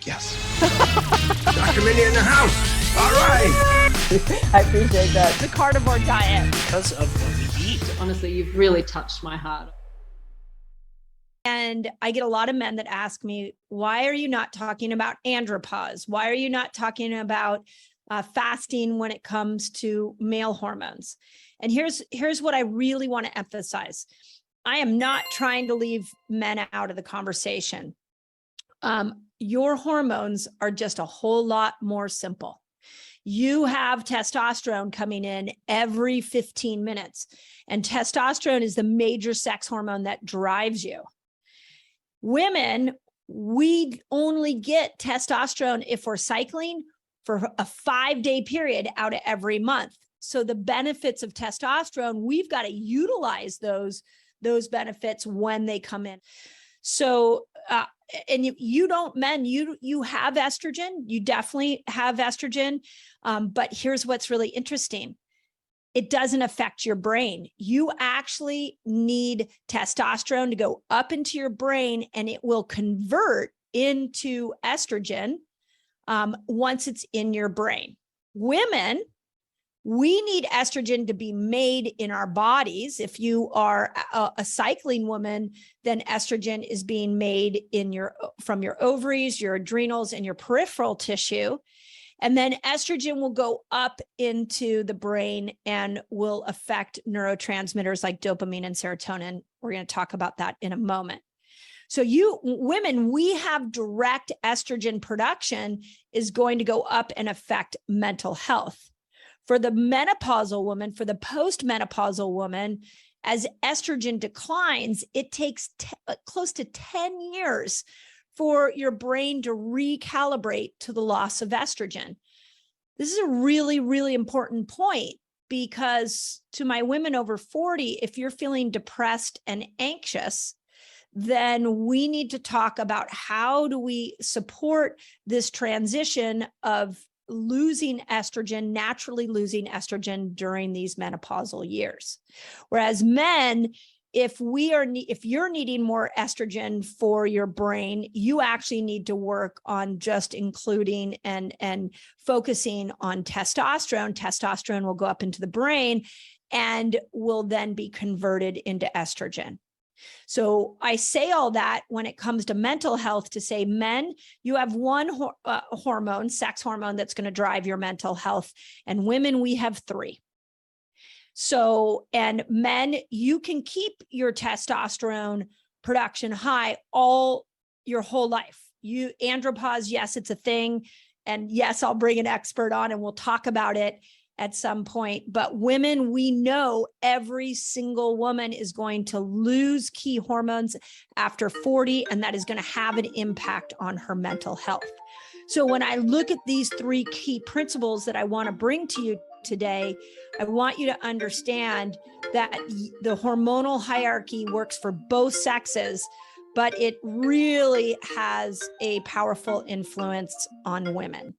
Yes. Dr. Mindy in the house. All right. I appreciate that. The carnivore diet. Because of what we eat. Honestly, you've really touched my heart. And I get a lot of men that ask me, why are you not talking about andropause? Why are you not talking about fasting when it comes to male hormones? And here's what I really want to emphasize. I am not trying to leave men out of the conversation. Your hormones are just a whole lot more simple. You have testosterone coming in every 15 minutes, and testosterone is the major sex hormone that drives you. Women, we only get testosterone if we're cycling for a 5-day period out of every month. So the benefits of testosterone, we've got to utilize those benefits when they come in. So, and you don't, men, you have estrogen, you definitely have estrogen. But here's what's really interesting. It doesn't affect your brain. You actually need testosterone to go up into your brain, and it will convert into estrogen once it's in your brain. Women, we need estrogen to be made in our bodies. If you are a cycling woman, then estrogen is being made from your ovaries, your adrenals, and your peripheral tissue. And then estrogen will go up into the brain and will affect neurotransmitters like dopamine and serotonin. We're going to talk about that in a moment. So you women, we have direct estrogen production is going to go up and affect mental health. For the menopausal woman, for the postmenopausal woman, as estrogen declines, it takes close to 10 years for your brain to recalibrate to the loss of estrogen. This is a really, really important point, because to my women over 40, if you're feeling depressed and anxious, then we need to talk about how do we support this transition of naturally losing estrogen during these menopausal years. Whereas men, if you're needing more estrogen for your brain, you actually need to work on just including and focusing on testosterone. Testosterone will go up into the brain and will then be converted into estrogen. So I say all that when it comes to mental health to say, men, you have one hormone, sex hormone, that's going to drive your mental health. And women, we have 3. So, and men, you can keep your testosterone production high your whole life. Andropause, yes, it's a thing. And yes, I'll bring an expert on and we'll talk about it at some point. But women, we know every single woman is going to lose key hormones after 40, and that is going to have an impact on her mental health. So when I look at these 3 key principles that I want to bring to you today, I want you to understand that the hormonal hierarchy works for both sexes, but it really has a powerful influence on women.